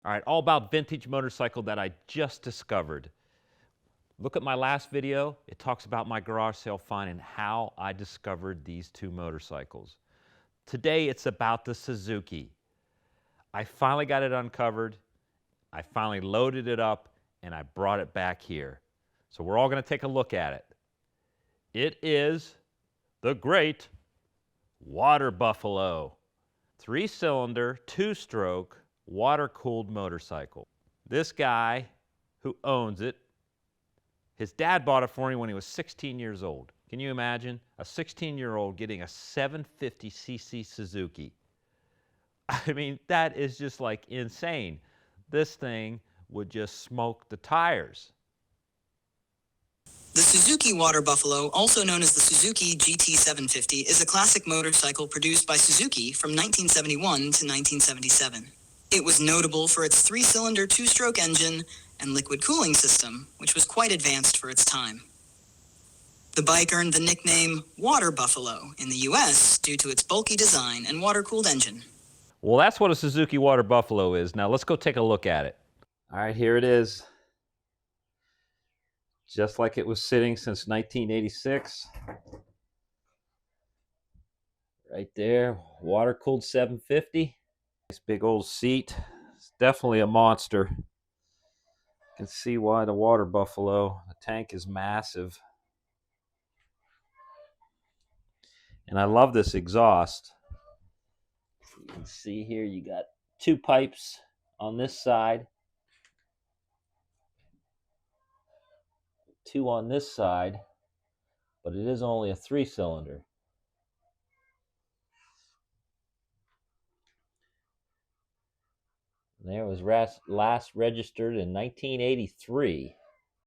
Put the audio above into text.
All right, all about vintage motorcycle that I just discovered. Look at my last video. It talks about my garage sale find and how I discovered these two motorcycles. Today it's about the Suzuki. I finally got it uncovered. I finally loaded it up and I brought it back here. So we're all going to take a look at it. It is the great Water Buffalo. 3-cylinder, 2-stroke, water-cooled motorcycle. This guy who owns it, his dad bought it for me when he was 16 years old. Can you imagine a 16-year-old getting a 750cc Suzuki? I mean, that is just like insane. This thing would just smoke the tires. The Suzuki Water Buffalo, also known as the Suzuki GT750, is a classic motorcycle produced by Suzuki from 1971 to 1977. It was notable for its 3-cylinder 2-stroke engine and liquid cooling system, which was quite advanced for its time. The bike earned the nickname Water Buffalo in the US due to its bulky design and water-cooled engine. Well, that's what a Suzuki Water Buffalo is. Now let's go take a look at it. All right, here it is. Just like it was sitting since 1986. Right there, water-cooled 750. Nice big old seat. It's definitely a monster. You can see why the Water Buffalo. The tank is massive. And I love this exhaust. You can see here you got 2 pipes on this side, 2 on this side, but it is only a 3-cylinder. There was last registered in 1983.